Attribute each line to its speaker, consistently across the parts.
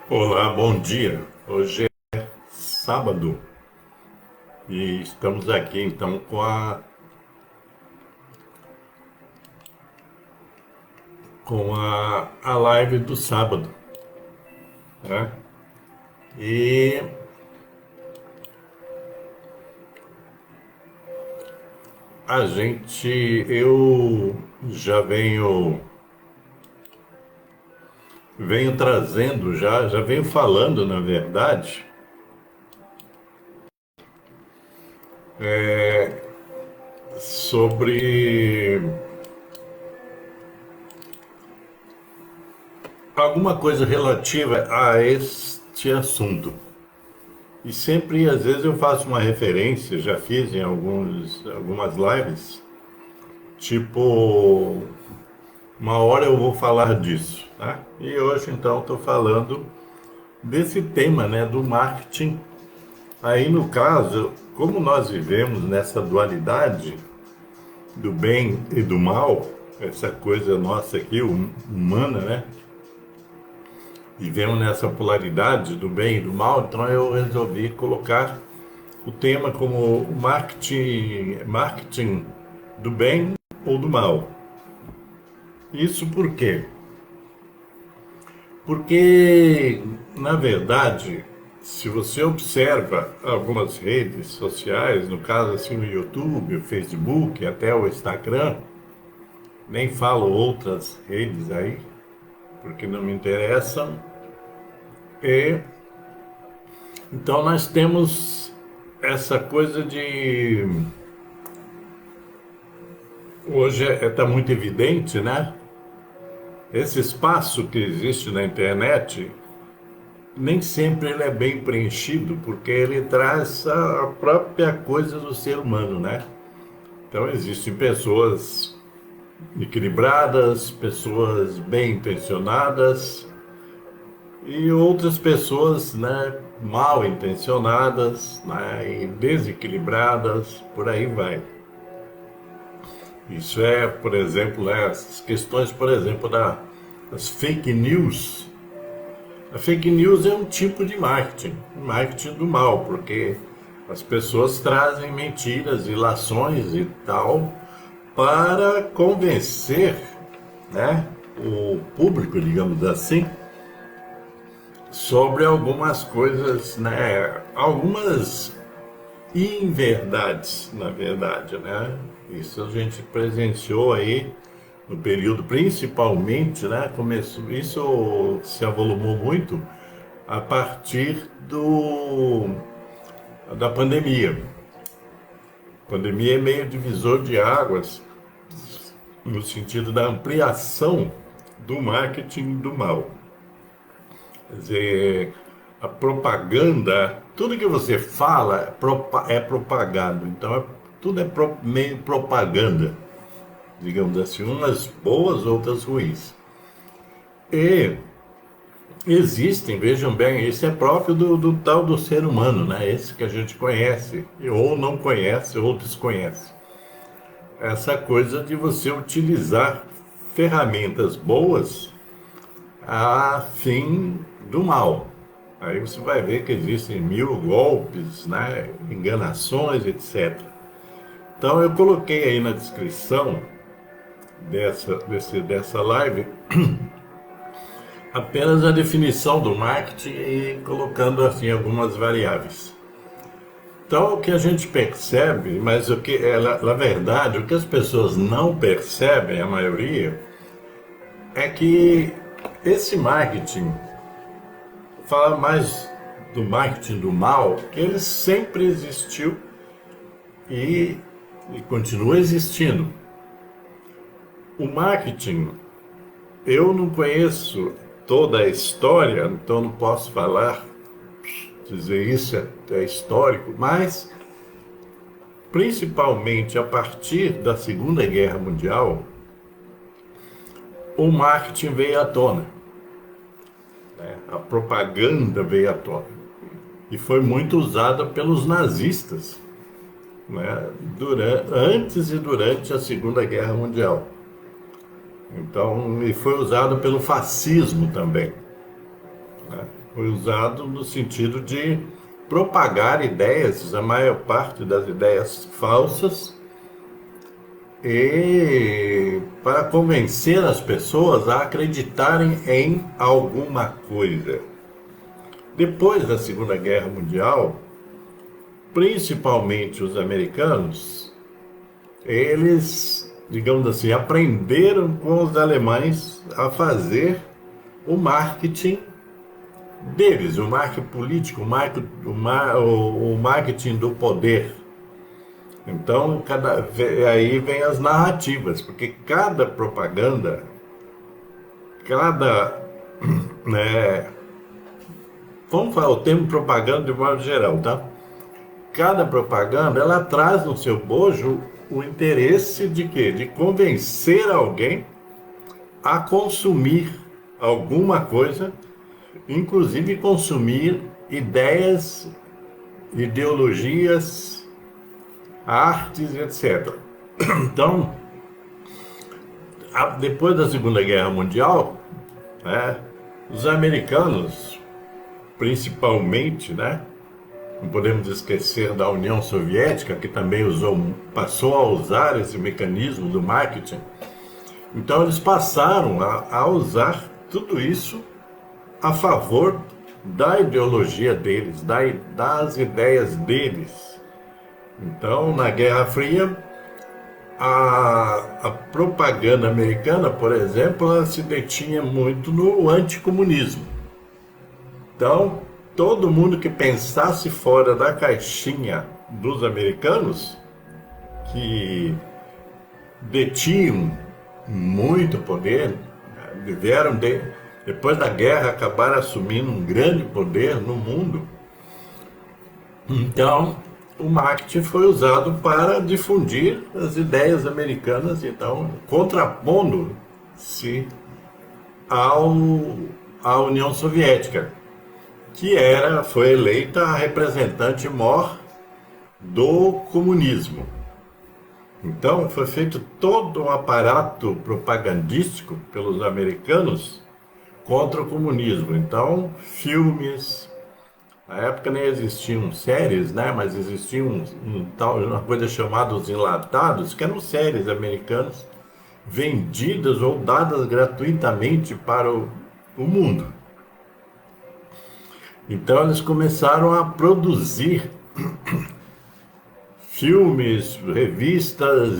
Speaker 1: Olá, bom dia. Hoje é sábado e estamos aqui então com a live do sábado, né? E eu já venho trazendo, já venho falando, na verdade, sobre alguma coisa relativa a este assunto. E sempre, às vezes, eu faço uma referência, já fiz em algumas lives, tipo, uma hora eu vou falar disso, tá? E hoje, então, estou falando desse tema, né, do marketing. Aí, no caso, como nós vivemos nessa dualidade do bem e do mal, essa coisa nossa aqui, humana, né? Vivemos nessa polaridade do bem e do mal, então eu resolvi colocar o tema como marketing do bem ou do mal. Isso por quê? Porque, na verdade, se você observa algumas redes sociais, no caso assim o YouTube, o Facebook, até o Instagram, nem falo outras redes aí, porque não me interessam, e então nós temos essa coisa de hoje está muito evidente, né? Esse espaço que existe na internet nem sempre ele é bem preenchido, porque ele traz a própria coisa do ser humano, né? Então existem pessoas equilibradas, pessoas bem intencionadas e outras pessoas, né, mal intencionadas, né, e desequilibradas, por aí vai. Isso é, por exemplo, né, as questões, por exemplo, das fake news. A fake news é um tipo de marketing do mal, porque as pessoas trazem mentiras, ilações e tal para convencer, né, o público, digamos assim, sobre algumas coisas, né, algumas inverdades, na verdade, né? Isso a gente presenciou aí no período, principalmente, né? Começou, isso se avolumou muito a partir da pandemia. A pandemia é meio divisor de águas no sentido da ampliação do marketing do mal. Quer dizer, a propaganda, tudo que você fala é propagado. Então, tudo é meio propaganda, digamos assim, umas boas, outras ruins. E existem, vejam bem, isso é próprio do tal do ser humano, né? Esse que a gente conhece, ou não conhece, ou desconhece. Essa coisa de você utilizar ferramentas boas a fim do mal. Aí você vai ver que existem mil golpes, né, enganações, etc. Então eu coloquei aí na descrição dessa live apenas a definição do marketing e colocando assim algumas variáveis. Então o que a gente percebe, mas o que na verdade o que as pessoas não percebem, a maioria, é que esse marketing fala mais do marketing do mal, que ele sempre existiu e, e continua existindo. O marketing, eu não conheço toda a história, então não posso falar, dizer isso é histórico, mas principalmente a partir da Segunda Guerra Mundial, o marketing veio à tona, né? A propaganda veio à tona e foi muito usada pelos nazistas, né, antes e durante a Segunda Guerra Mundial. Então, e foi usado pelo fascismo também, né? Foi usado no sentido de propagar ideias, a maior parte das ideias falsas, e para convencer as pessoas a acreditarem em alguma coisa. Depois da Segunda Guerra Mundial, principalmente os americanos, eles, digamos assim, aprenderam com os alemães a fazer o marketing deles, o marketing político, o marketing do poder. Então, aí vem as narrativas, porque cada propaganda, cada, né, vamos falar o termo propaganda de modo geral, tá? Cada propaganda, ela traz no seu bojo o interesse de quê? De convencer alguém a consumir alguma coisa, inclusive consumir ideias, ideologias, artes, etc. Então, depois da Segunda Guerra Mundial, né, os americanos, principalmente, né, não podemos esquecer da União Soviética, que também passou a usar esse mecanismo do marketing. Então eles passaram a usar tudo isso a favor da ideologia deles, das ideias deles. Então, na Guerra Fria, a propaganda americana, por exemplo, ela se detinha muito no anticomunismo. Então, todo mundo que pensasse fora da caixinha dos americanos, que detinham muito poder, depois da guerra, acabaram assumindo um grande poder no mundo. Então, o marketing foi usado para difundir as ideias americanas, então, contrapondo-se à União Soviética, que foi eleita a representante maior do comunismo. Então, foi feito todo um aparato propagandístico pelos americanos contra o comunismo. Então, filmes, na época nem existiam séries, né? Mas existiam uma coisa chamada os enlatados, que eram séries americanas vendidas ou dadas gratuitamente para o mundo. Então eles começaram a produzir filmes, revistas,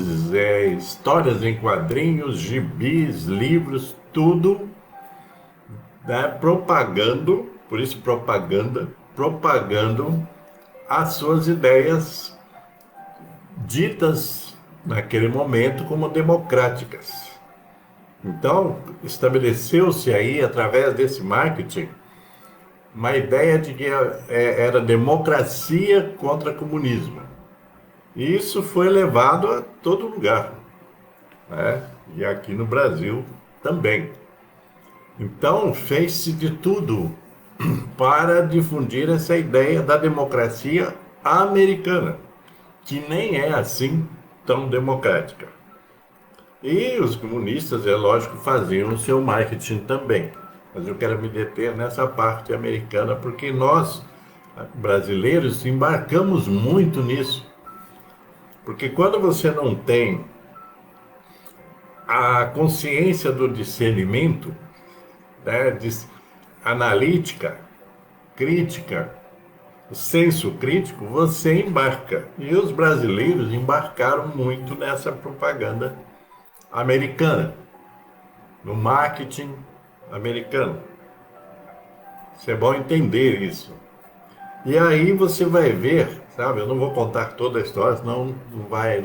Speaker 1: histórias em quadrinhos, gibis, livros, tudo, né, propagando as suas ideias ditas naquele momento como democráticas. Então, estabeleceu-se aí, através desse marketing, uma ideia de que era democracia contra comunismo. E isso foi levado a todo lugar, né? E aqui no Brasil também. Então, fez-se de tudo para difundir essa ideia da democracia americana, que nem é assim tão democrática. E os comunistas, é lógico, faziam o seu marketing também. Mas eu quero me deter nessa parte americana, porque nós, brasileiros, embarcamos muito nisso. Porque quando você não tem a consciência do discernimento, né, analítica, crítica, o senso crítico, você embarca. E os brasileiros embarcaram muito nessa propaganda americana, no marketing americano. Isso é bom entender isso. E aí você vai ver, sabe? Eu não vou contar toda a história, senão não vai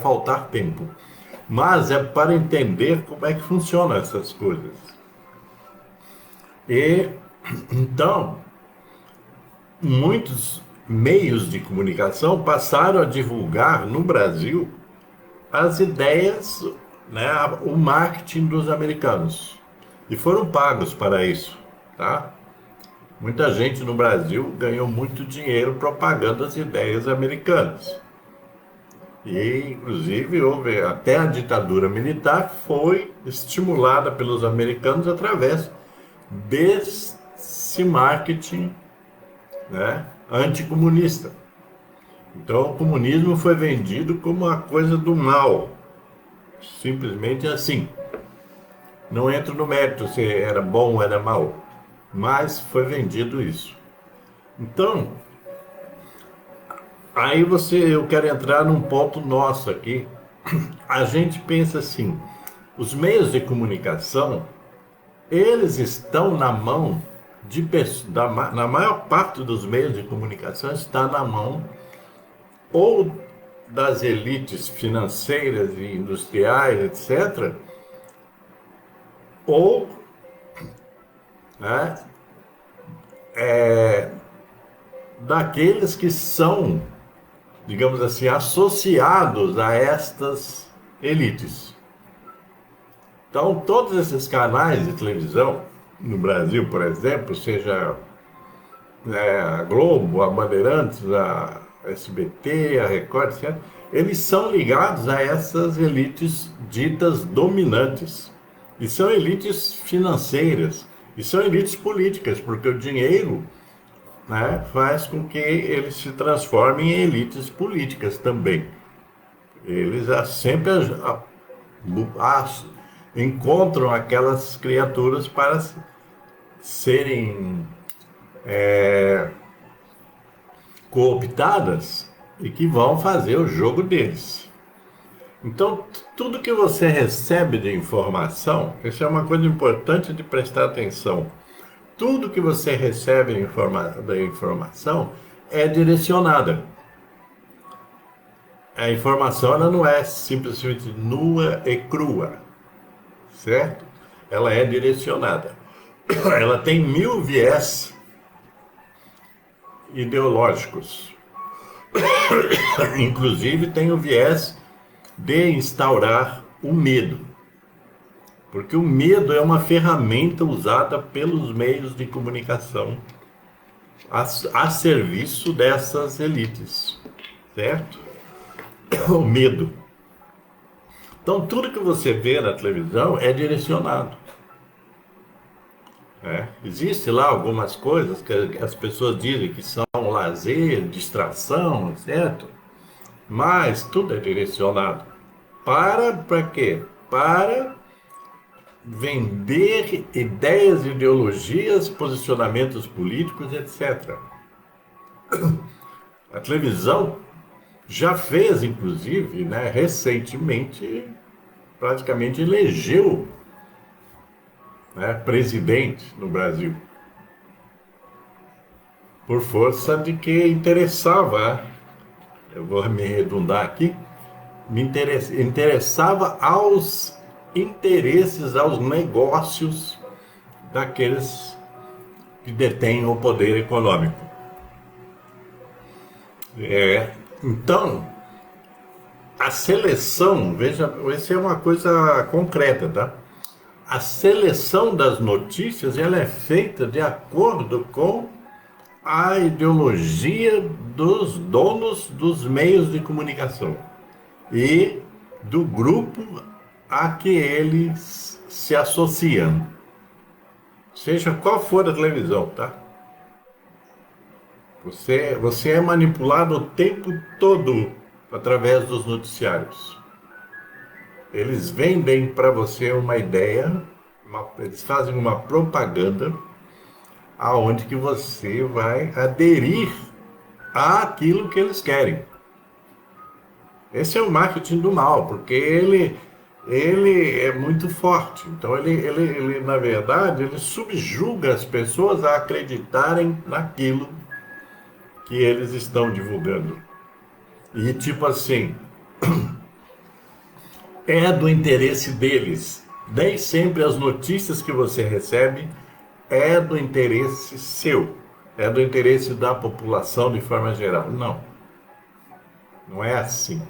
Speaker 1: faltar tempo. Mas é para entender como é que funcionam essas coisas. E então, muitos meios de comunicação passaram a divulgar no Brasil as ideias, né, o marketing dos americanos. E foram pagos para isso, tá? Muita gente no Brasil ganhou muito dinheiro propagando as ideias americanas. E, inclusive, houve até a ditadura militar foi estimulada pelos americanos através desse esse marketing, né, anticomunista. Então, o comunismo foi vendido como uma coisa do mal, simplesmente assim. Não entro no mérito se era bom ou era mal, mas foi vendido isso. Então, aí eu quero entrar num ponto nosso aqui. A gente pensa assim, os meios de comunicação, eles estão na mão de pessoas, na maior parte dos meios de comunicação está na mão ou das elites financeiras e industriais, etc., ou, né, daqueles que são, digamos assim, associados a estas elites. Então, todos esses canais de televisão, no Brasil, por exemplo, seja a Globo, a Bandeirantes, a SBT, a Record, etc., eles são ligados a essas elites ditas dominantes. E são elites financeiras, e são elites políticas, porque o dinheiro, né, faz com que eles se transformem em elites políticas também. Eles sempre encontram aquelas criaturas para serem cooptadas e que vão fazer o jogo deles. Então, tudo que você recebe de informação, isso é uma coisa importante de prestar atenção. Tudo que você recebe da informação é direcionada. A informação ela não é simplesmente nua e crua, certo? Ela é direcionada. Ela tem 1000 viés ideológicos. Inclusive tem o viés de instaurar o medo. Porque o medo é uma ferramenta usada pelos meios de comunicação a serviço dessas elites, certo? O medo. Então, tudo que você vê na televisão é direcionado. Existe lá algumas coisas que as pessoas dizem que são lazer, distração, certo? Mas tudo é direcionado. Para quê? Para vender ideias, ideologias, posicionamentos políticos, etc. A televisão já fez, inclusive, né, recentemente, praticamente elegeu, né, presidente no Brasil, por força de que interessava, eu vou me redundar aqui, interessava aos interesses, aos negócios daqueles que detêm o poder econômico. Então, a seleção, veja, essa é uma coisa concreta, tá? A seleção das notícias ela é feita de acordo com a ideologia dos donos dos meios de comunicação e do grupo a que eles se associam, seja qual for a televisão, tá? Você é manipulado o tempo todo através dos noticiários. Eles vendem para você uma ideia, eles fazem uma propaganda aonde que você vai aderir àquilo que eles querem. Esse é o marketing do mal, porque ele é muito forte. Então ele na verdade, ele subjuga as pessoas a acreditarem naquilo que eles estão divulgando. E tipo assim, é do interesse deles. Nem sempre as notícias que você recebe é do interesse seu, é do interesse da população de forma geral. Não, não é assim.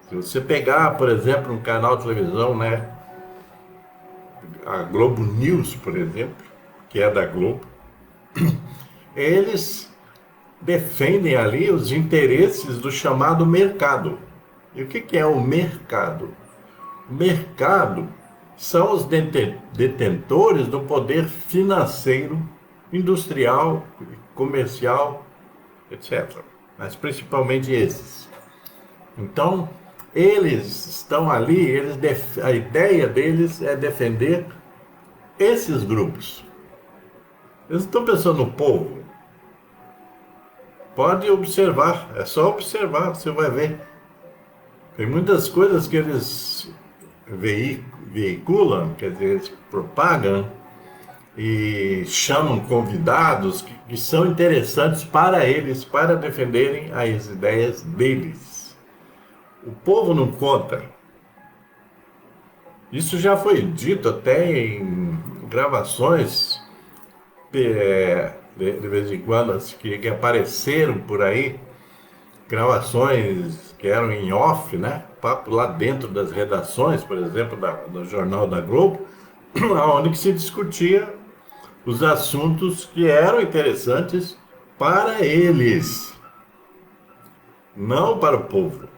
Speaker 1: Se você pegar, por exemplo, um canal de televisão, né, a Globo News, por exemplo, que é da Globo, eles defendem ali os interesses do chamado mercado. E o que é o mercado? O mercado são os detentores do poder financeiro industrial, comercial, etc. Mas principalmente esses. Então, eles estão ali, a ideia deles é defender esses grupos. Eles estão pensando no povo. Pode observar, é só observar, você vai ver. Tem muitas coisas que eles veiculam, quer dizer, eles propagam e chamam convidados que são interessantes para eles, para defenderem as ideias deles. O povo não conta. Isso já foi dito até em gravações, de vez em quando, que apareceram por aí, gravações que eram em off, né? Papo lá dentro das redações, por exemplo, do Jornal da Globo, onde que se discutia os assuntos que eram interessantes para eles, não para o povo.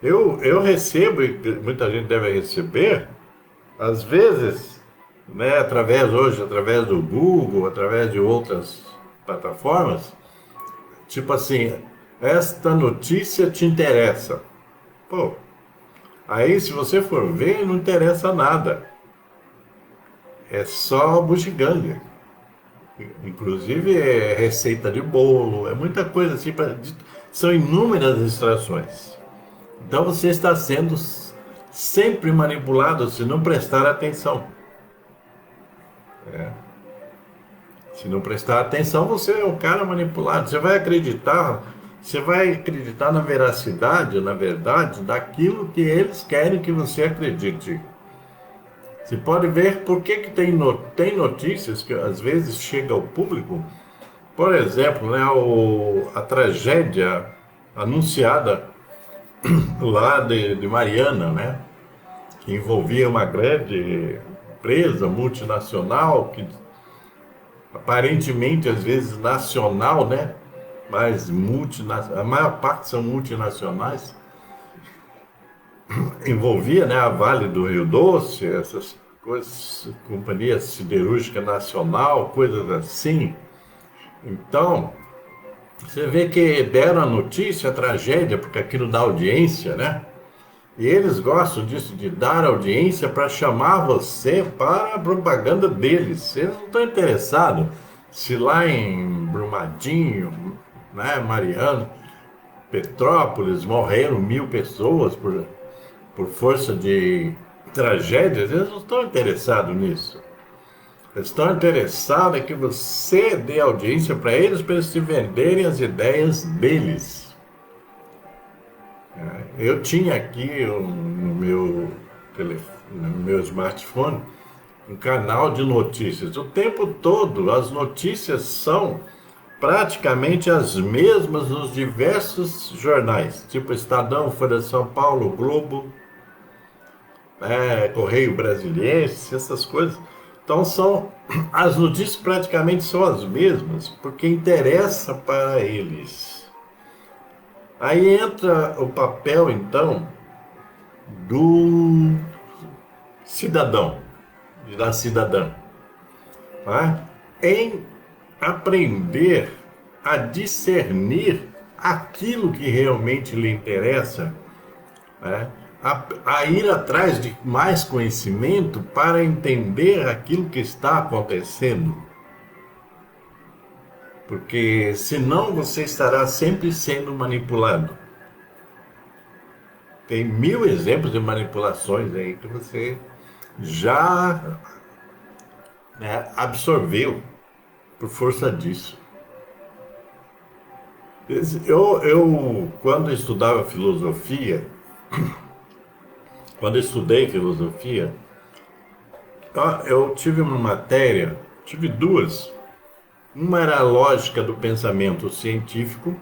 Speaker 1: Eu recebo, e muita gente deve receber, às vezes, né, através do Google, através de outras plataformas, tipo assim, esta notícia te interessa. Pô, aí se você for ver, não interessa nada. É só bugiganga. Inclusive é receita de bolo, é muita coisa assim, são inúmeras distrações. Então você está sendo sempre manipulado se não prestar atenção. Se não prestar atenção, você é um cara manipulado. Você vai acreditar na veracidade, na verdade, daquilo que eles querem que você acredite. Você pode ver por que tem notícias que às vezes chegam ao público. Por exemplo, né, a tragédia anunciada lá de Mariana, né, que envolvia uma grande empresa multinacional, que aparentemente às vezes nacional, né, mas a maior parte são multinacionais, envolvia, né, a Vale do Rio Doce, essas coisas, Companhia Siderúrgica Nacional, coisas assim. Então, você vê que deram a notícia, a tragédia, porque aquilo dá audiência, né? E eles gostam disso, de dar audiência para chamar você para a propaganda deles. Eles não estão interessados se lá em Brumadinho, né, Mariana, Petrópolis, morreram 1.000 pessoas por força de tragédias. Eles não estão interessados nisso. Eles estão interessados em que você dê audiência para eles se venderem as ideias deles. Eu tinha aqui no meu smartphone um canal de notícias. O tempo todo as notícias são praticamente as mesmas nos diversos jornais, tipo Estadão, Folha de São Paulo, Globo, Correio Brasiliense, essas coisas. Então as notícias praticamente são as mesmas, porque interessa para eles. Aí entra o papel, então, do cidadão, da cidadã, tá? Em aprender a discernir aquilo que realmente lhe interessa, né? A ir atrás de mais conhecimento para entender aquilo que está acontecendo. Porque senão você estará sempre sendo manipulado. Tem 1.000 exemplos de manipulações aí que você já, né, absorveu por força disso. Quando estudava filosofia, quando estudei filosofia, eu tive uma matéria, tive duas. Uma era a lógica do pensamento científico,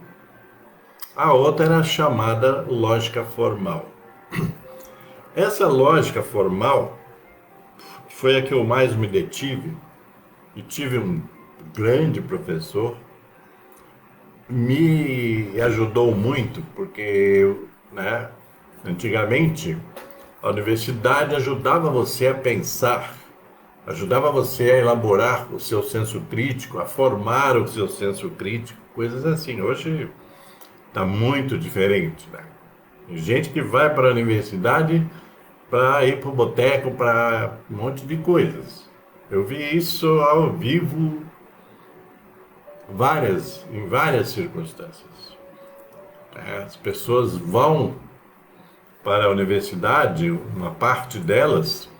Speaker 1: a outra era a chamada lógica formal. Essa lógica formal foi a que eu mais me detive, e tive um grande professor, me ajudou muito, porque, né, antigamente a universidade ajudava você a pensar ajudava você a elaborar o seu senso crítico, a formar o seu senso crítico, coisas assim. Hoje está muito diferente, né? Tem gente que vai para a universidade para ir para o boteco, para um monte de coisas. Eu vi isso ao vivo em várias circunstâncias. As pessoas vão para a universidade, uma parte delas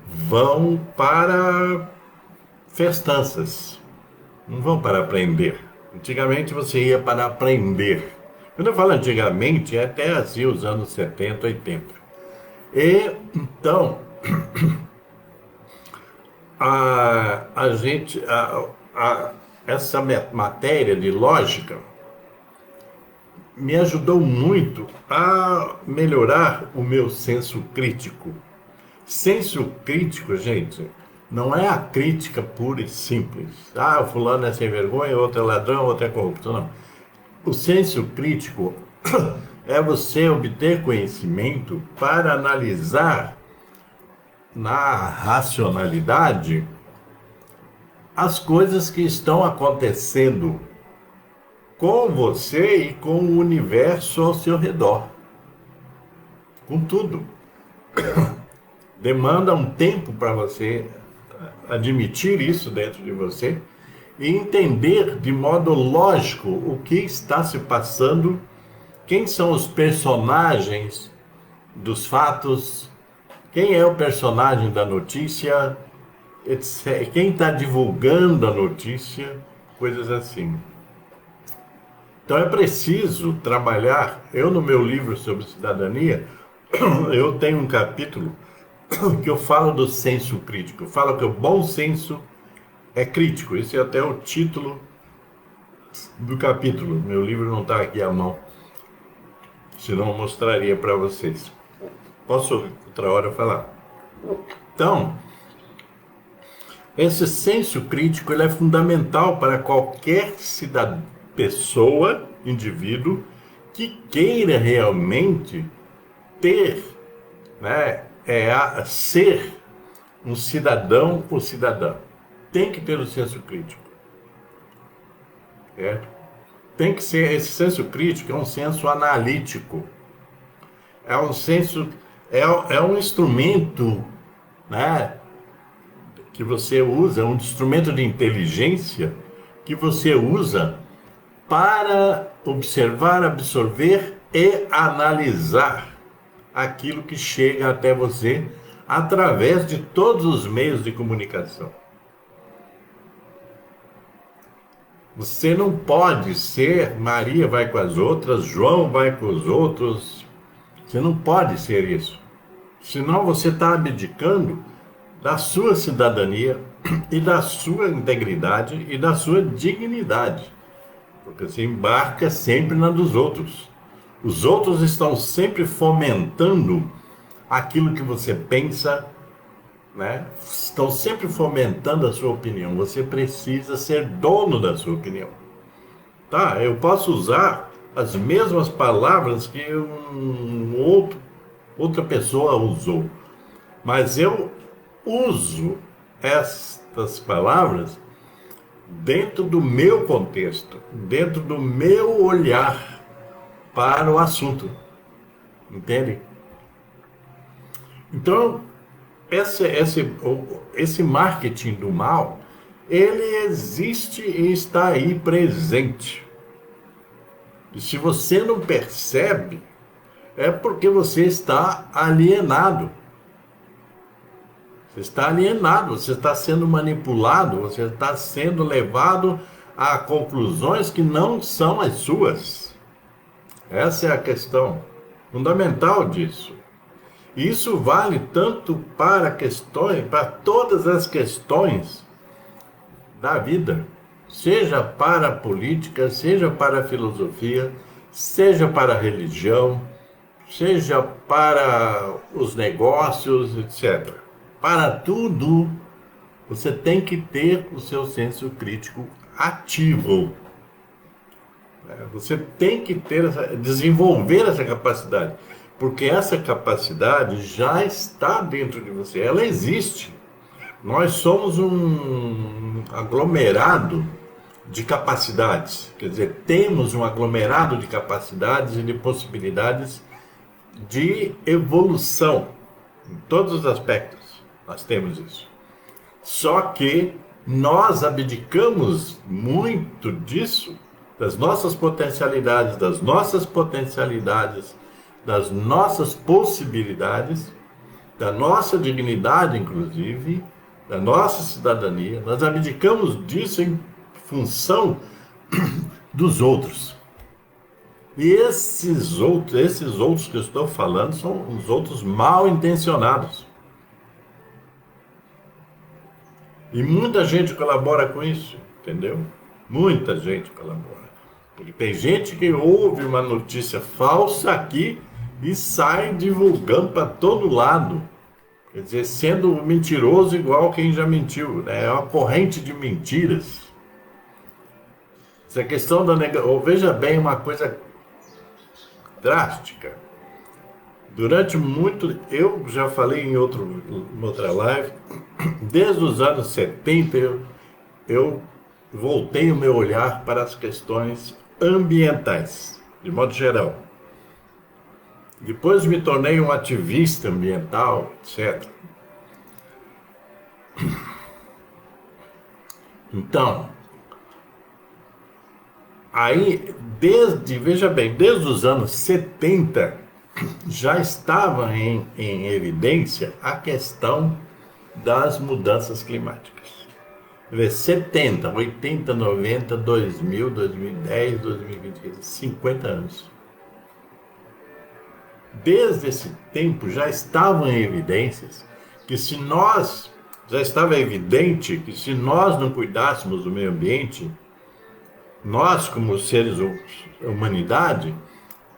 Speaker 1: vão para festanças, não vão para aprender. Antigamente você ia para aprender. Quando eu falo antigamente, é até assim os anos 70, 80. E então a gente essa matéria de lógica me ajudou muito a melhorar o meu senso crítico. Senso crítico, gente, não é a crítica pura e simples. Ah, o fulano é sem vergonha, outro é ladrão, outro é corrupto. Não. O senso crítico é você obter conhecimento para analisar na racionalidade as coisas que estão acontecendo com você e com o universo ao seu redor. Com tudo. Demanda um tempo para você admitir isso dentro de você e entender de modo lógico o que está se passando, quem são os personagens dos fatos, quem é o personagem da notícia, etc. Quem está divulgando a notícia, coisas assim. Então é preciso trabalhar. Eu, no meu livro sobre cidadania, eu tenho um capítulo que eu falo do senso crítico. Eu falo que o bom senso é crítico. Esse é até o título do capítulo. Meu livro não está aqui à mão, senão eu mostraria para vocês. Posso outra hora falar. Então, esse senso crítico ele é fundamental para qualquer pessoa, indivíduo, que queira realmente ter, né, ser um cidadão ou cidadã. Tem que ter o senso crítico. Tem que ser, esse senso crítico é um senso analítico. É um senso, é um instrumento, né, que você usa, um instrumento de inteligência que você usa para observar, absorver e analisar aquilo que chega até você através de todos os meios de comunicação. Você não pode ser Maria vai com as outras, João vai com os outros. Você não pode ser isso. Senão você está abdicando da sua cidadania e da sua integridade e da sua dignidade. Porque você embarca sempre na dos outros. Os outros estão sempre fomentando aquilo que você pensa, né? Estão sempre fomentando a sua opinião. Você precisa ser dono da sua opinião. Tá? Eu posso usar as mesmas palavras que outra pessoa usou, mas eu uso estas palavras dentro do meu contexto, dentro do meu olhar para o assunto. Entende? Então, esse marketing do mal, ele existe e está aí presente. E se você não percebe, é porque você está alienado. Você está alienado, você está sendo manipulado, você está sendo levado a conclusões que não são as suas. Essa é a questão fundamental disso. E isso vale tanto para questões, para todas as questões da vida, seja para a política, seja para a filosofia, seja para a religião, seja para os negócios, etc. Para tudo, você tem que ter o seu senso crítico ativo. Você tem que desenvolver essa capacidade, porque essa capacidade já está dentro de você, ela existe. Nós somos um aglomerado de capacidades, quer dizer, temos um aglomerado de capacidades e de possibilidades de evolução em todos os aspectos. Nós temos isso. Só que nós abdicamos muito disso, das nossas possibilidades, da nossa dignidade, inclusive, da nossa cidadania. Nós abdicamos disso em função dos outros. E esses outros que eu estou falando são os outros mal intencionados. E muita gente colabora com isso, entendeu? Muita gente colabora. Porque tem gente que ouve uma notícia falsa aqui e sai divulgando para todo lado. Quer dizer, sendo mentiroso igual quem já mentiu, né? É uma corrente de mentiras. Essa questão da negação. Veja bem uma coisa drástica. Durante muito. Eu já falei em outra live. Desde os anos 70, eu voltei o meu olhar para as questões ambientais, de modo geral. Depois me tornei um ativista ambiental, etc. Então, aí, veja bem, desde os anos 70, já estava em evidência a questão das mudanças climáticas. 70, 80, 90, 2000, 2010, 2020, 50 anos. Desde esse tempo já estavam em evidências já estava evidente que se nós não cuidássemos do meio ambiente, nós como seres humanidade,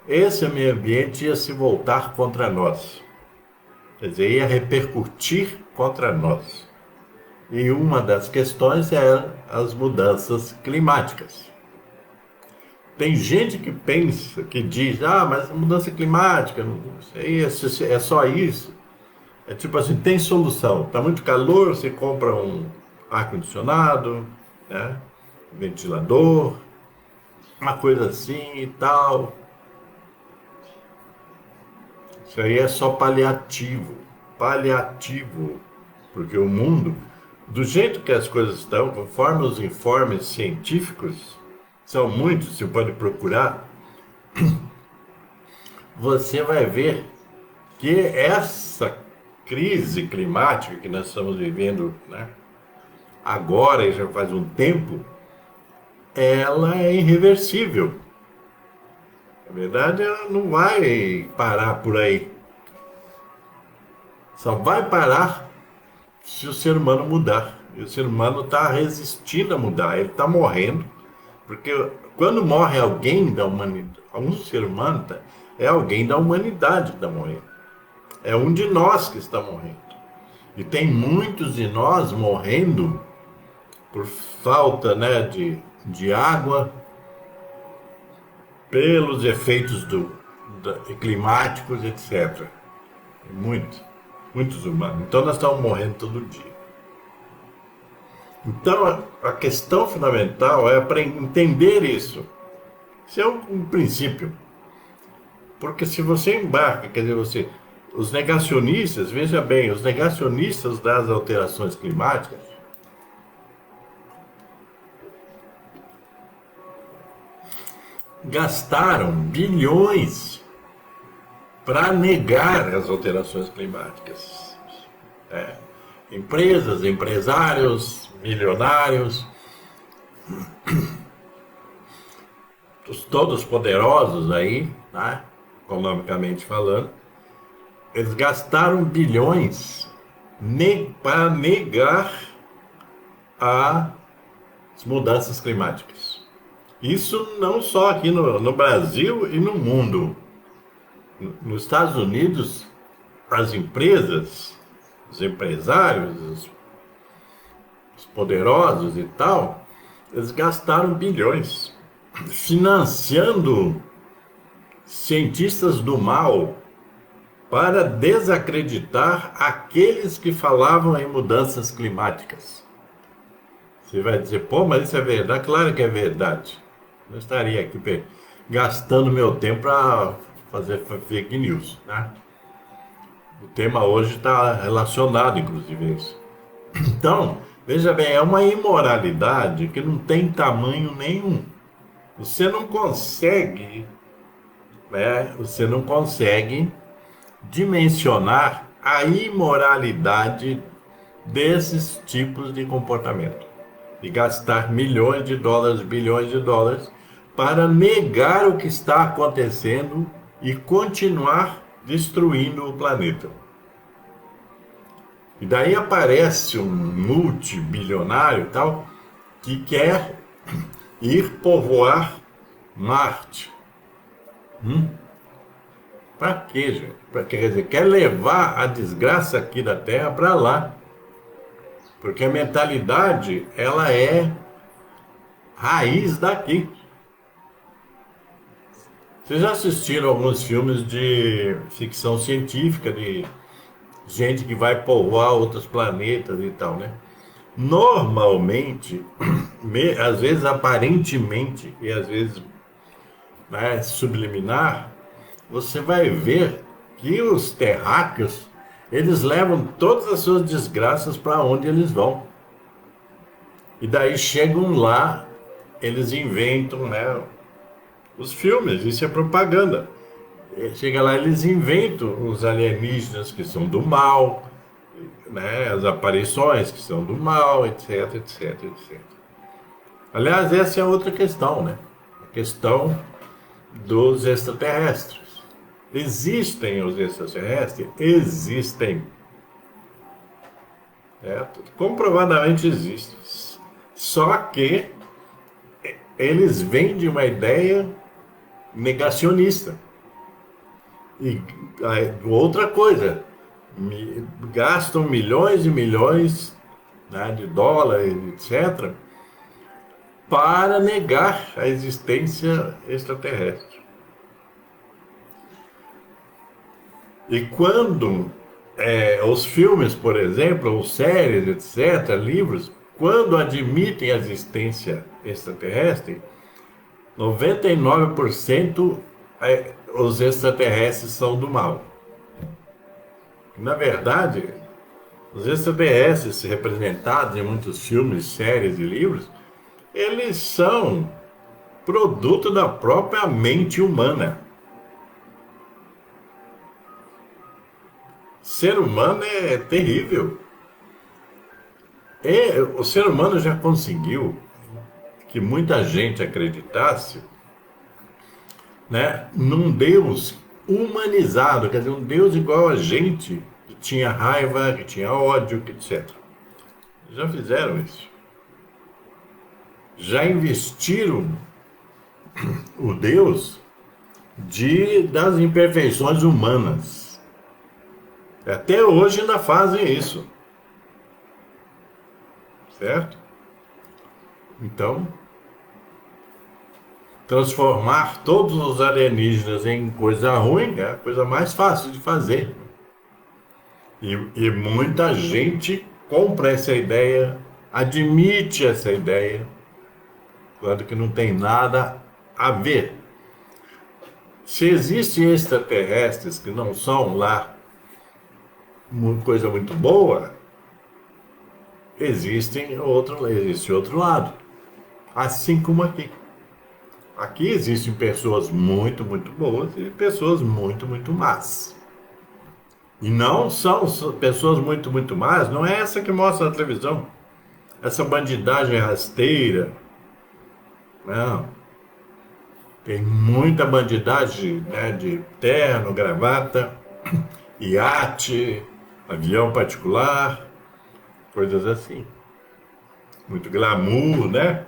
Speaker 1: esse meio ambiente ia se voltar contra nós. Quer dizer, ia repercutir contra nós. E uma das questões é as mudanças climáticas. Tem gente que pensa, que diz, mas a mudança climática, é só isso. É tipo assim, tem solução. Está muito calor, você compra um ar-condicionado, né? Ventilador, uma coisa assim e tal. Isso aí é só paliativo. Paliativo. Porque o mundo, do jeito que as coisas estão, conforme os informes científicos, são muitos, você pode procurar, você vai ver que essa crise climática que nós estamos vivendo, né, agora e já faz um tempo, ela é irreversível. Na verdade, ela não vai parar por aí. Só vai parar se o ser humano mudar. E o ser humano está resistindo a mudar, ele está morrendo. Porque quando morre alguém da humanidade, um ser humano, é alguém da humanidade que está morrendo. É um de nós que está morrendo. E tem muitos de nós morrendo por falta, né, de água, pelos efeitos climáticos, etc. Muitos humanos. Então nós estamos morrendo todo dia. Então, a questão fundamental é para entender isso. Isso é um princípio. Porque se você embarca, quer dizer, os negacionistas, veja bem, os negacionistas das alterações climáticas gastaram bilhões para negar as alterações climáticas. Empresas, empresários, milionários, todos poderosos aí, né, economicamente falando, eles gastaram bilhões para negar as mudanças climáticas. Isso não só aqui no Brasil e no mundo. Nos Estados Unidos, as empresas, os empresários, os poderosos e tal, eles gastaram bilhões financiando cientistas do mal para desacreditar aqueles que falavam em mudanças climáticas. Você vai dizer, pô, mas isso é verdade? Claro que é verdade. Não estaria aqui gastando meu tempo para fazer fake news, né? O tema hoje está relacionado, inclusive, a isso. Então, veja bem, é uma imoralidade que não tem tamanho nenhum. Você não consegue, né? Você não consegue dimensionar a imoralidade desses tipos de comportamento. De gastar milhões de dólares, bilhões de dólares, para negar o que está acontecendo e continuar destruindo o planeta. E daí aparece um multibilionário e tal, que quer ir povoar Marte. Para quê, gente? Quer dizer, quer levar a desgraça aqui da Terra para lá. Porque a mentalidade, ela é raiz daqui. Vocês já assistiram alguns filmes de ficção científica, de gente que vai povoar outros planetas e tal, né? Normalmente, às vezes aparentemente, e às vezes, né, subliminar, você vai ver que os terráqueos, eles levam todas as suas desgraças para onde eles vão. E daí chegam lá, eles inventam, né, os filmes, isso é propaganda. Chega lá, eles inventam os alienígenas que são do mal, né, as aparições que são do mal, etc, etc, etc. Aliás, essa é outra questão, né? A questão dos extraterrestres. Existem os extraterrestres? Existem. Comprovadamente existem. Só que eles vêm de uma ideia negacionista. E outra coisa, gastam milhões e milhões, né, de dólares, etc., para negar a existência extraterrestre. E quando os filmes, por exemplo, ou séries, etc., livros, quando admitem a existência extraterrestre, 99% os extraterrestres são do mal. Na verdade, os extraterrestres representados em muitos filmes, séries e livros, eles são produto da própria mente humana. Ser humano é terrível. O ser humano já conseguiu que muita gente acreditasse, né, num Deus humanizado, quer dizer, um Deus igual a gente, que tinha raiva, que tinha ódio, etc. Já fizeram isso. Já investiram o Deus das imperfeições humanas. Até hoje ainda fazem isso. Certo? Então, transformar todos os alienígenas em coisa ruim é a coisa mais fácil de fazer. E muita gente compra essa ideia, admite essa ideia, quando que não tem nada a ver. Se existem extraterrestres que não são lá coisa muito boa, existe outro lado. Assim como aqui. Aqui existem pessoas muito, muito boas e pessoas muito, muito más. E não são pessoas muito, muito más, não é essa que mostra na televisão. Essa bandidagem rasteira. Não. Tem muita bandidagem, né, de terno, gravata, iate, avião particular, coisas assim. Muito glamour, né?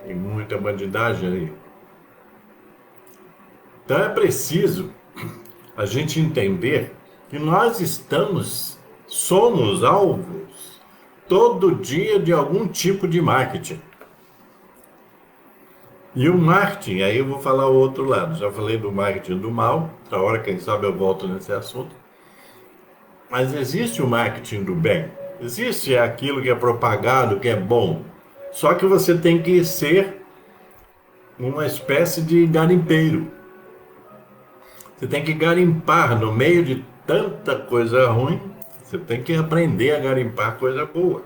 Speaker 1: Tem muita bandidagem aí. Então é preciso a gente entender que nós somos alvos todo dia de algum tipo de marketing. E o marketing, aí eu vou falar o outro lado. Já falei do marketing do mal, outra hora, quem sabe eu volto nesse assunto. Mas existe o marketing do bem. Existe aquilo que é propagado, que é bom. Só que você tem que ser uma espécie de garimpeiro. Você tem que garimpar no meio de tanta coisa ruim. Você tem que aprender a garimpar coisa boa.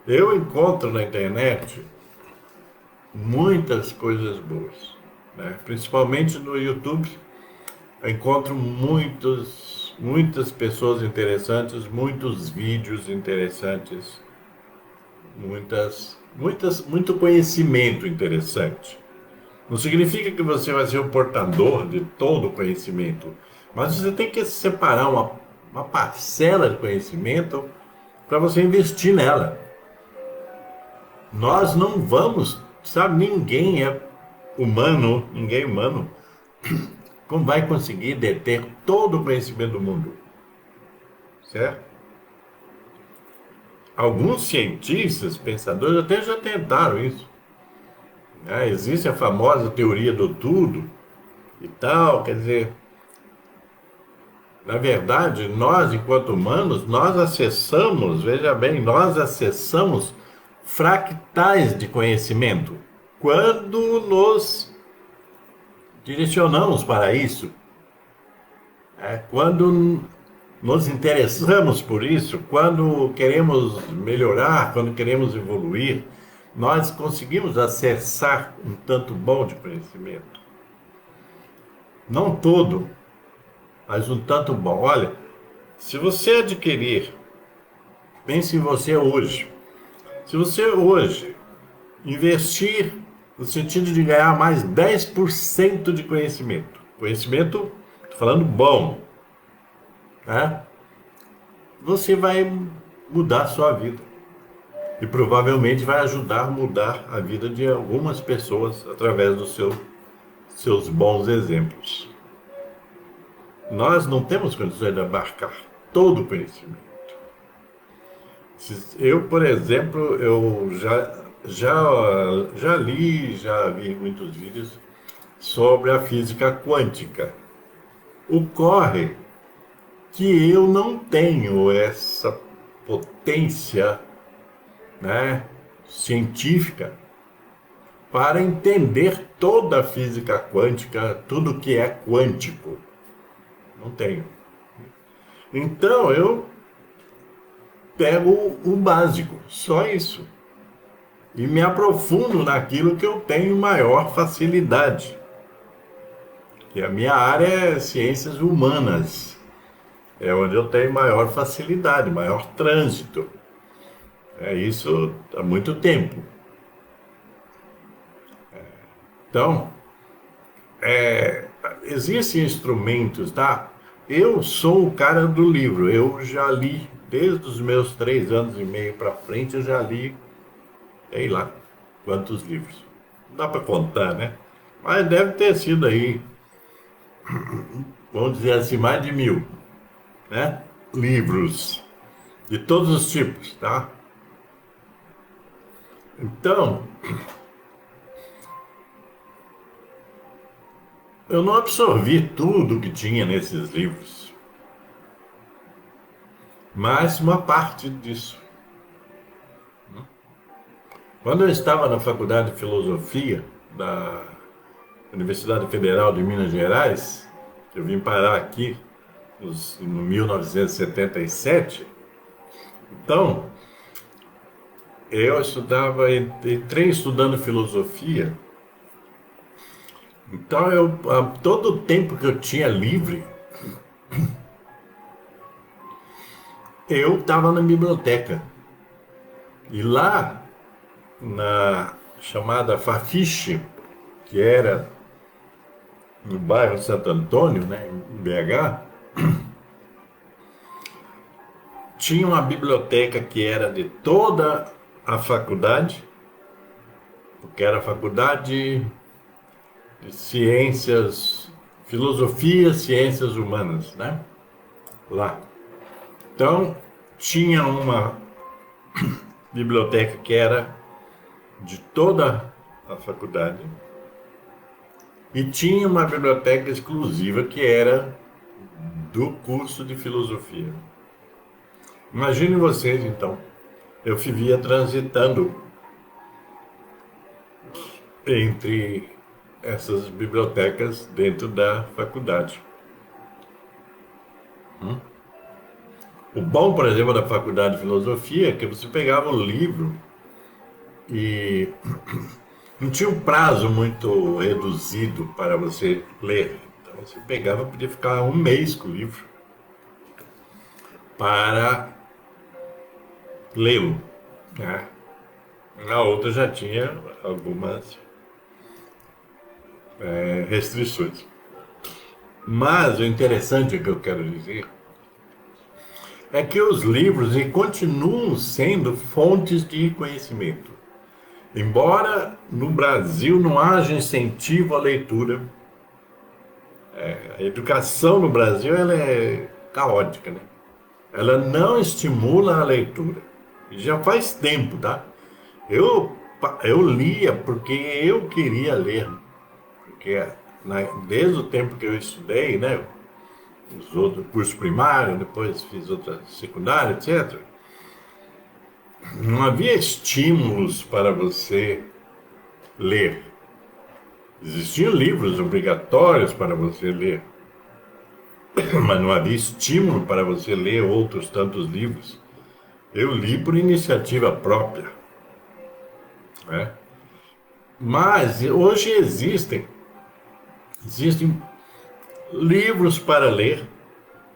Speaker 1: Eu encontro na internet muitas coisas boas, né? Principalmente no YouTube. Eu encontro muitas pessoas interessantes, muitos vídeos interessantes, muito conhecimento interessante. Não significa que você vai ser o portador de todo o conhecimento, mas você tem que separar uma parcela de conhecimento para você investir nela. Nós não vamos, sabe, ninguém humano, como vai conseguir deter todo o conhecimento do mundo, certo? Alguns cientistas, pensadores, até já tentaram isso, né? Existe a famosa teoria do tudo e tal, quer dizer, na verdade, nós, enquanto humanos, nós acessamos, veja bem, nós acessamos fractais de conhecimento quando nos direcionamos para isso, quando nos interessamos por isso, quando queremos melhorar, quando queremos evoluir, nós conseguimos acessar um tanto bom de conhecimento. Não todo, mas um tanto bom. Olha, se você adquirir, pense em você hoje. Se você hoje investir no sentido de ganhar mais 10% de conhecimento, conhecimento, estou falando bom, né? Você vai mudar a sua vida. E provavelmente vai ajudar a mudar a vida de algumas pessoas através dos seus bons exemplos. Nós não temos condições de abarcar todo o conhecimento. Eu, por exemplo, eu já li, já vi muitos vídeos sobre a física quântica. Ocorre que eu não tenho essa potência, né, científica para entender toda a física quântica, tudo que é quântico. Não tenho. Então eu pego o básico, só isso. E me aprofundo naquilo que eu tenho maior facilidade. E a minha área é ciências humanas. É onde eu tenho maior facilidade, maior trânsito. É isso há muito tempo. Então, existem instrumentos, tá? Eu sou o cara do livro. Eu já li, desde os meus 3 anos e meio para frente, eu já li, sei lá, quantos livros. Não dá para contar, né? Mas deve ter sido aí, vamos dizer assim, mais de 1000, né? Livros de todos os tipos, tá? Então, eu não absorvi tudo que tinha nesses livros, mas uma parte disso. Quando eu estava na Faculdade de Filosofia da Universidade Federal de Minas Gerais, eu vim parar aqui no 1977, então eu entrei estudando filosofia. Então, todo o tempo que eu tinha livre, eu estava na biblioteca. E lá, na chamada Fafiche, que era no bairro Santo Antônio, né, em BH, tinha uma biblioteca que era de toda a faculdade, porque era a faculdade de ciências, filosofia, ciências humanas, né? Lá. Então, tinha uma biblioteca que era de toda a faculdade E tinha uma biblioteca exclusiva que era do curso de filosofia. Imagine vocês, então, eu vivia transitando entre essas bibliotecas dentro da faculdade. O bom, por exemplo, da faculdade de filosofia é que você pegava o livro e não tinha um prazo muito reduzido para você ler. Então você pegava, podia ficar um mês com o livro para lê-lo, né? A outra já tinha algumas restrições. Mas o interessante que eu quero dizer é que os livros continuam sendo fontes de conhecimento. Embora no Brasil não haja incentivo à leitura, a educação no Brasil ela é caótica, né? Ela não estimula a leitura. E já faz tempo, tá? Eu, eu lia porque eu queria ler. Porque desde o tempo que eu estudei, né? Os outros cursos primários, depois fiz outra secundária, etc. Não havia estímulos para você ler. Existiam livros obrigatórios para você ler, mas não havia estímulo para você ler outros tantos livros. Eu li por iniciativa própria, né? Mas hoje existem livros para ler,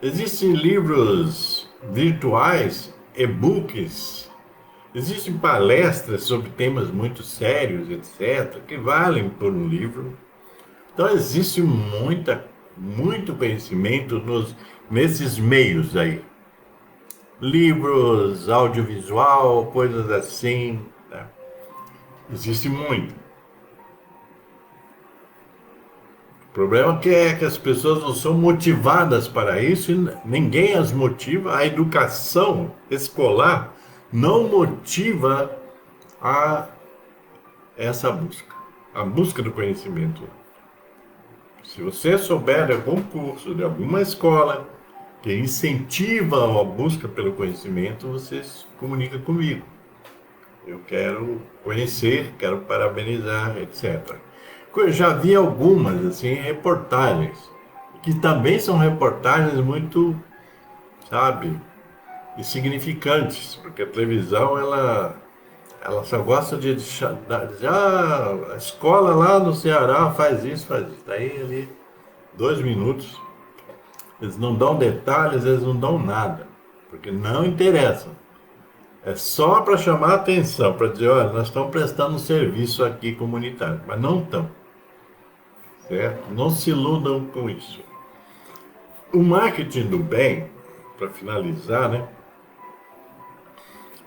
Speaker 1: existem livros virtuais, e-books, existem palestras sobre temas muito sérios, etc., que valem por um livro. Então existe muito conhecimento nesses meios aí. Livros, audiovisual, coisas assim, né? Existe muito. O problema é que as pessoas não são motivadas para isso e ninguém as motiva. A educação escolar não motiva a essa busca, a busca do conhecimento. Se você souber de algum curso, de alguma escola que incentiva a busca pelo conhecimento, você se comunica comigo. Eu quero conhecer, quero parabenizar, etc. Eu já vi algumas assim reportagens que também são reportagens muito, sabe, insignificantes, porque a televisão ela só gosta de dizer, a escola lá no Ceará faz isso, faz isso. Daí ali 2 minutos, eles não dão detalhes, eles não dão nada, porque não interessa. É só para chamar a atenção, para dizer, olha, nós estamos prestando um serviço aqui comunitário, mas não estão, certo? Não se iludam com isso. O marketing do bem, para finalizar, né?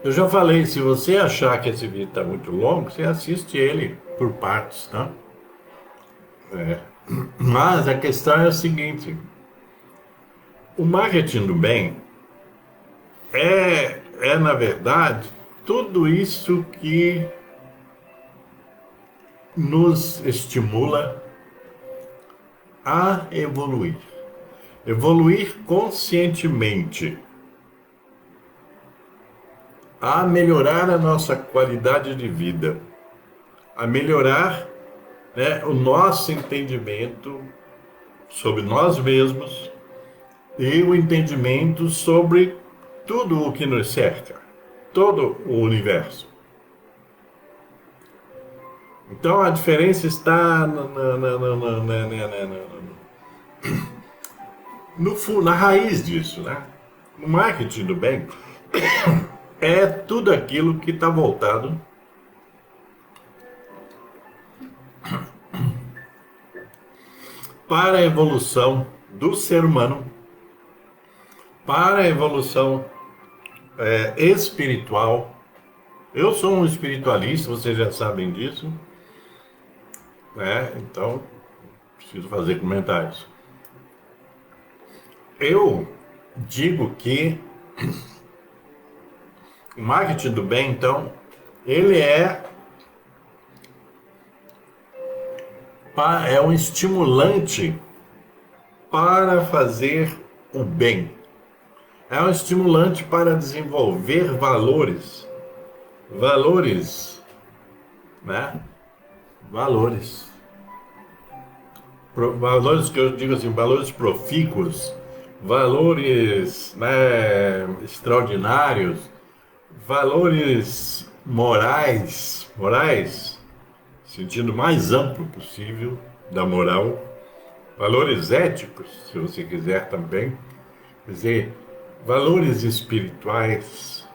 Speaker 1: Eu já falei, se você achar que esse vídeo está muito longo, você assiste ele por partes, tá? Mas a questão é a seguinte: o marketing do bem na verdade, tudo isso que nos estimula a evoluir. Evoluir conscientemente, a melhorar a nossa qualidade de vida, a melhorar, né, o nosso entendimento sobre nós mesmos e o entendimento sobre tudo o que nos cerca, todo o universo. Então a diferença está na raiz disso, né? O marketing do bem é tudo aquilo que está voltado para a evolução do ser humano, para a evolução espiritual. Eu sou um espiritualista, vocês já sabem disso, né? Então, preciso fazer comentários. Eu digo que o marketing do bem, então, ele é é um estimulante para fazer o bem. É um estimulante para desenvolver valores. Valores, né? Valores. Valores que eu digo assim, valores profícuos, valores, né, extraordinários, valores morais, sentido mais amplo possível da moral, valores éticos, se você quiser também, quer dizer, valores espirituais.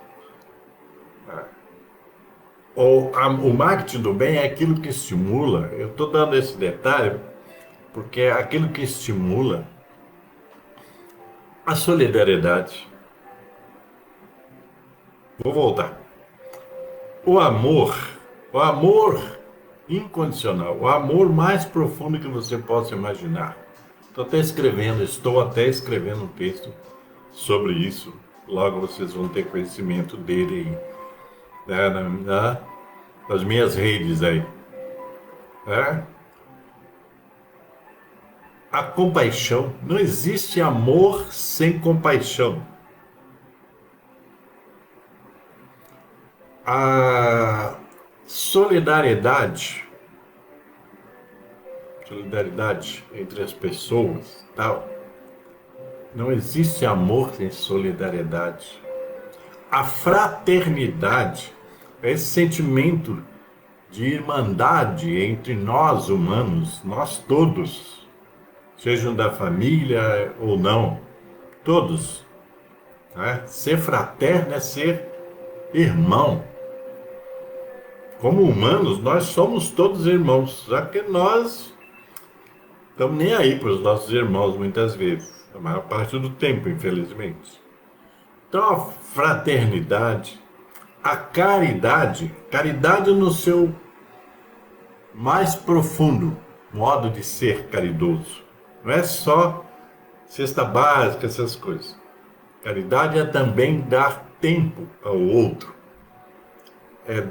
Speaker 1: O marketing do bem é aquilo que estimula, eu estou dando esse detalhe, porque é aquilo que estimula a solidariedade. Vou voltar. O amor incondicional, o amor mais profundo que você possa imaginar. Estou até escrevendo um texto sobre isso. Logo vocês vão ter conhecimento dele aí, né, nas minhas redes aí. Né? A compaixão, não existe amor sem compaixão. A solidariedade entre as pessoas, tal. Não existe amor sem solidariedade. A fraternidade é esse sentimento de irmandade entre nós humanos, nós todos, sejam da família ou não, todos. Né? Ser fraterno é ser irmão. Como humanos, nós somos todos irmãos, só que nós estamos nem aí para os nossos irmãos muitas vezes, a maior parte do tempo, infelizmente. Então, a fraternidade, a caridade no seu mais profundo modo de ser caridoso. Não é só cesta básica, essas coisas. Caridade é também dar tempo ao outro. É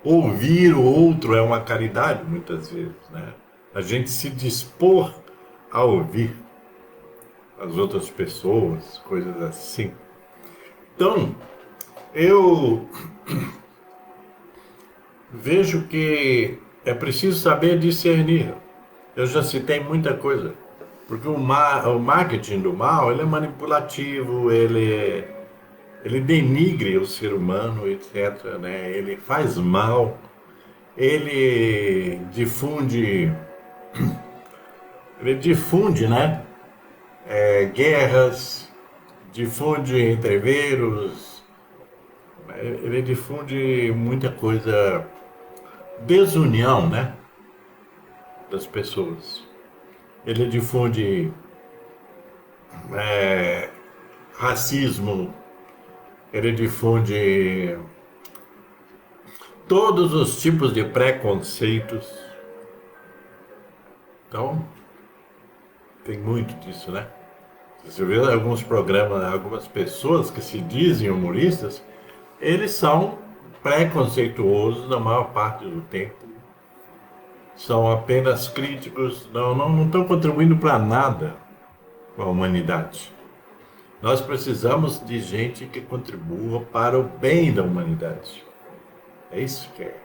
Speaker 1: ouvir o outro é uma caridade, muitas vezes, né? A gente se dispor a ouvir as outras pessoas, coisas assim. Então, eu vejo que é preciso saber discernir. Eu já citei muita coisa, porque o marketing do mal, ele é manipulativo, ele denigre o ser humano, etc., né? Ele faz mal, ele difunde, né? Guerras, difunde entreveros, ele difunde muita coisa, desunião, né? Das pessoas. Ele difunde racismo, ele difunde todos os tipos de preconceitos. Então, tem muito disso, né? Você vê alguns programas, algumas pessoas que se dizem humoristas, eles são preconceituosos na maior parte do tempo. São apenas críticos, não estão contribuindo para nada com a humanidade. Nós precisamos de gente que contribua para o bem da humanidade. É isso que é.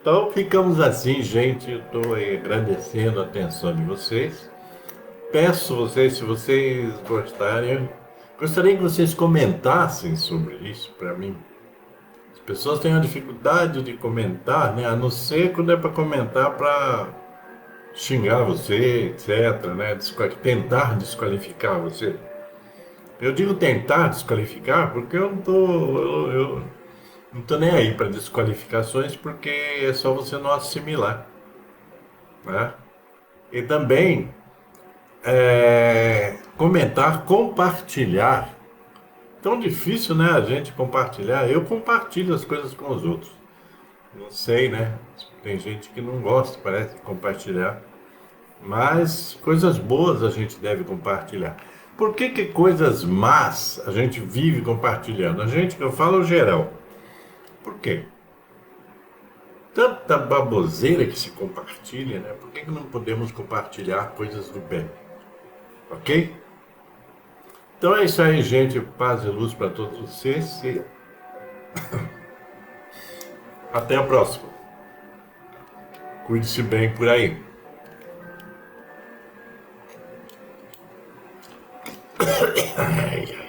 Speaker 1: Então ficamos assim, gente. Eu estou agradecendo a atenção de vocês. Peço vocês, se vocês gostarem, gostaria que vocês comentassem sobre isso para mim. As pessoas têm uma dificuldade de comentar, né? A não ser quando é para comentar para xingar você, etc., né? Tentar desqualificar você. Eu digo tentar desqualificar porque eu não tô nem aí para desqualificações, porque é só você não assimilar, né? E também comentar, compartilhar. Tão difícil, né, a gente compartilhar. Eu compartilho as coisas com os outros. Não sei, né? Tem gente que não gosta, parece, de compartilhar. Mas coisas boas a gente deve compartilhar. Por que coisas más a gente vive compartilhando? A gente, que eu falo geral. Por quê? tanta baboseira que se compartilha, né? Por que não podemos compartilhar coisas do bem? Ok? Então é isso aí, gente. Paz e luz para todos vocês. E até a próxima. Cuide-se bem por aí. Ai, ai.